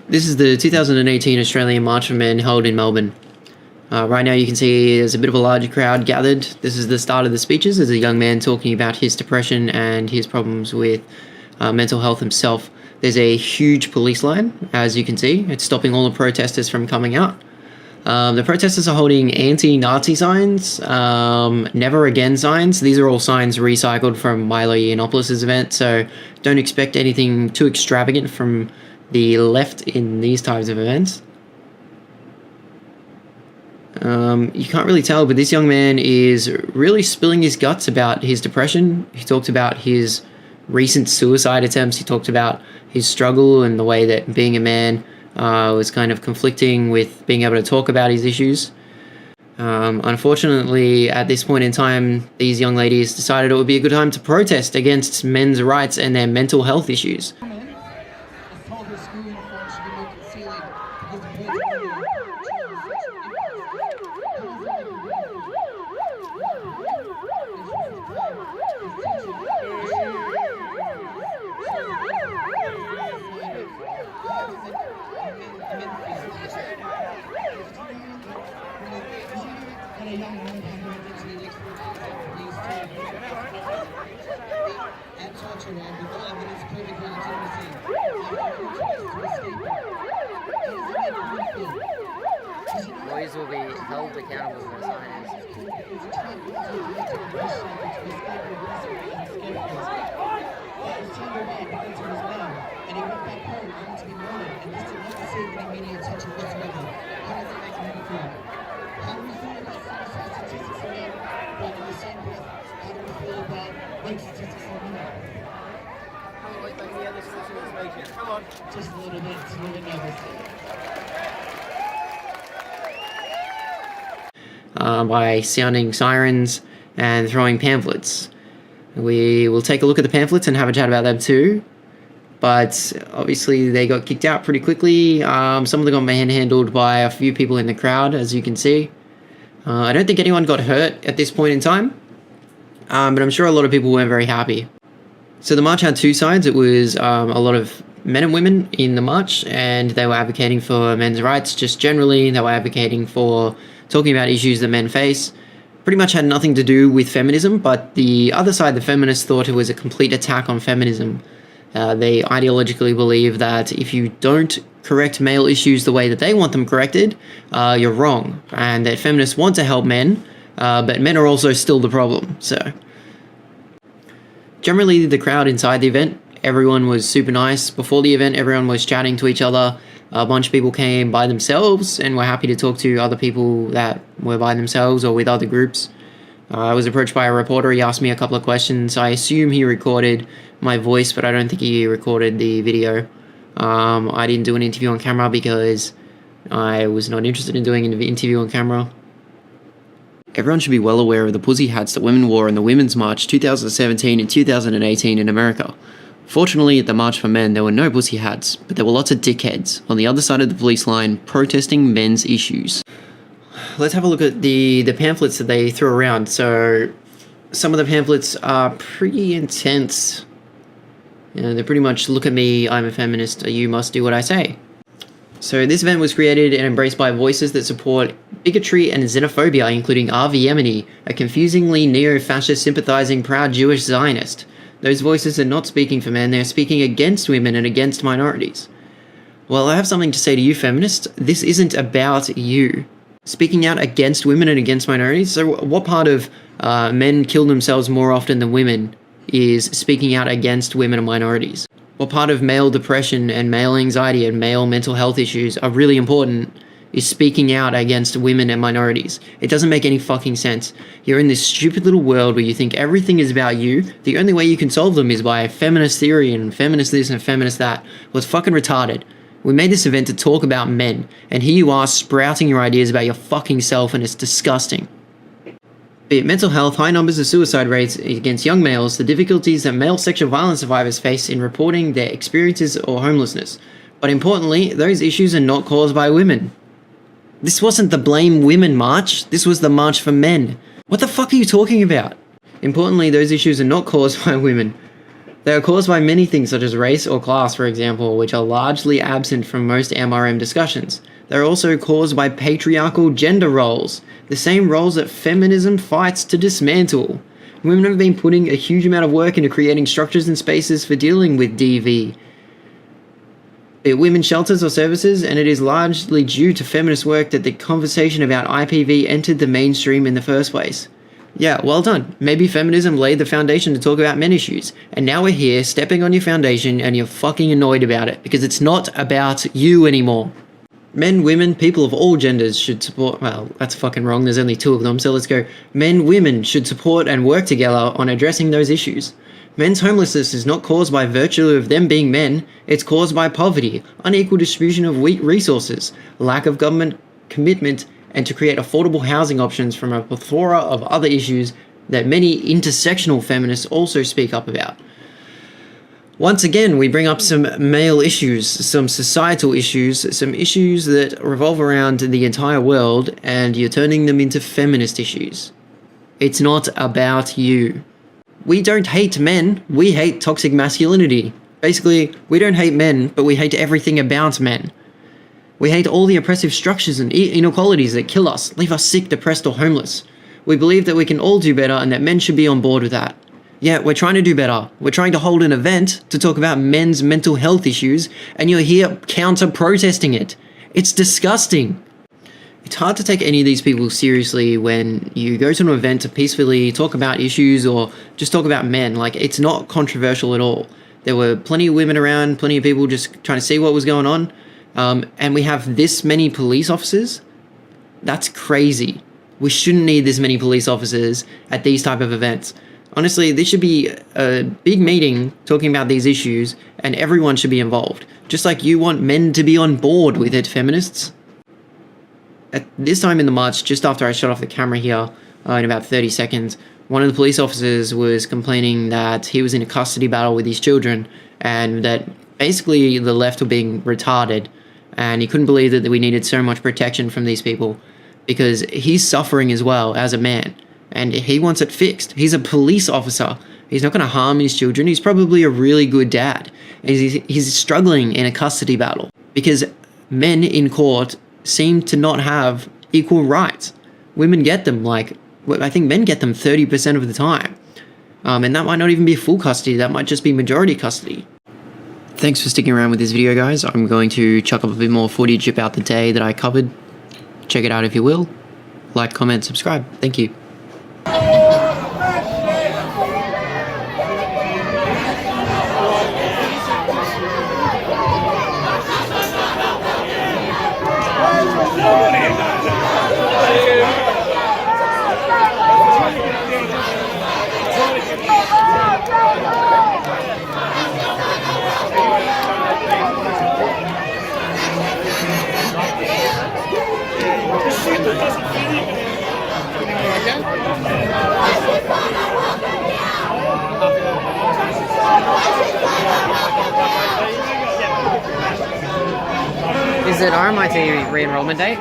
This is the 2018 Australian March for Men held in Melbourne. Right now you can see there's a bit of a larger crowd gathered. This is the start of the speeches. There's a young man talking about his depression and his problems with mental health himself. There's a huge police line, as you can see. It's stopping all the protesters from coming out. The protesters are holding anti-Nazi signs, never again signs. These are all signs recycled from Milo Yiannopoulos' event, so don't expect anything too extravagant from the left in these types of events. You can't really tell, but this young man is really spilling his guts about his depression. He talked about his recent suicide attempts. He talked about his struggle and the way that being a man was kind of conflicting with being able to talk about his issues. Unfortunately, at this point in time, these young ladies decided it would be a good time to protest against men's rights and their mental health issues. Boys will be held accountable for science. Come on. Just a little bit nervous. By sounding sirens and throwing pamphlets. We will take a look at the pamphlets and have a chat about them too. But obviously they got kicked out pretty quickly. Some of them got manhandled by a few people in the crowd, as you can see. I don't think anyone got hurt at this point in time. But I'm sure a lot of people weren't very happy. So the march had two sides. It was a lot of men and women in the march, and they were advocating for men's rights. Just generally, they were advocating for talking about issues that men face. Pretty much had nothing to do with feminism, but the other side, the feminists, thought it was a complete attack on feminism. They ideologically believe that if you don't correct male issues the way that they want them corrected, you're wrong, and that feminists want to help men, but men are also still the problem. So generally, the crowd inside the event, everyone was super nice. Before the event, everyone was chatting to each other. A bunch of people came by themselves and were happy to talk to other people that were by themselves or with other groups. I was approached by a reporter. He asked me a couple of questions. I assume he recorded my voice, but I don't think he recorded the video. I didn't do an interview on camera because I was not interested in doing an interview on camera. Everyone should be well aware of the pussy hats that women wore in the Women's March 2017 and 2018 in America. Fortunately, at the March for Men, there were no pussy hats, but there were lots of dickheads on the other side of the police line protesting men's issues. Let's have a look at the pamphlets that they threw around. So some of the pamphlets are pretty intense. You know, they're pretty much, look at me, I'm a feminist, you must do what I say. So this event was created and embraced by voices that support bigotry and xenophobia, including R.V. Yemeni, a confusingly neo-fascist sympathizing proud Jewish Zionist. Those voices are not speaking for men, they're speaking against women and against minorities. Well, I have something to say to you, feminists. This isn't about you. Speaking out against women and against minorities? So what part of men kill themselves more often than women is speaking out against women and minorities? What part of male depression and male anxiety and male mental health issues are really important is speaking out against women and minorities? It doesn't make any fucking sense. You're in this stupid little world where you think everything is about you. The only way you can solve them is by feminist theory and feminist this and feminist that. Well, it's fucking retarded. We made this event to talk about men, and here you are sprouting your ideas about your fucking self, and it's disgusting. Be it mental health, high numbers of suicide rates against young males, the difficulties that male sexual violence survivors face in reporting their experiences or homelessness. But importantly, those issues are not caused by women. This wasn't the Blame Women March, this was the March for Men. What the fuck are you talking about? Importantly, those issues are not caused by women. They are caused by many things such as race or class, for example, which are largely absent from most MRM discussions. They are also caused by patriarchal gender roles, the same roles that feminism fights to dismantle. Women have been putting a huge amount of work into creating structures and spaces for dealing with DV, women's shelters or services, and it is largely due to feminist work that the conversation about IPV entered the mainstream in the first place. Yeah, well done. Maybe feminism laid the foundation to talk about men issues, and now we're here stepping on your foundation and you're fucking annoyed about it because it's not about you anymore. Men, women, people of all genders should support, well, that's fucking wrong, there's only 2 of them, so let's go. Men, women should support and work together on addressing those issues. Men's homelessness is not caused by virtue of them being men, it's caused by poverty, unequal distribution of resources, lack of government commitment, and to create affordable housing options from a plethora of other issues that many intersectional feminists also speak up about. Once again, we bring up some male issues, some societal issues, some issues that revolve around the entire world, and you're turning them into feminist issues. It's not about you. We don't hate men, we hate toxic masculinity. Basically, we don't hate men, but we hate everything about men. We hate all the oppressive structures and inequalities that kill us, leave us sick, depressed, or homeless. We believe that we can all do better and that men should be on board with that. Yeah, we're trying to do better. We're trying to hold an event to talk about men's mental health issues, and you're here counter-protesting it. It's disgusting. It's hard to take any of these people seriously when you go to an event to peacefully talk about issues or just talk about men. Like, it's not controversial at all. There were plenty of women around, plenty of people just trying to see what was going on. And we have this many police officers. That's crazy. We shouldn't need this many police officers at these type of events. Honestly, this should be a big meeting talking about these issues, and everyone should be involved. Just like you want men to be on board with it, feminists. At this time in the march, just after I shut off the camera here, in about 30 seconds, one of the police officers was complaining that he was in a custody battle with his children, and that basically the left were being retarded, and he couldn't believe that we needed so much protection from these people, because he's suffering as well as a man, and he wants it fixed. He's a police officer. He's not going to harm his children. He's probably a really good dad. He's struggling in a custody battle, because men in court seem to not have equal rights. Women get them, like, I think men get them 30% of the time. And that might not even be full custody, that might just be majority custody. Thanks for sticking around with this video, guys. I'm going to chuck up a bit more footage about the day that I covered. Check it out if you will. Like, comment, subscribe. Thank you. Is it RMIT re-enrollment date?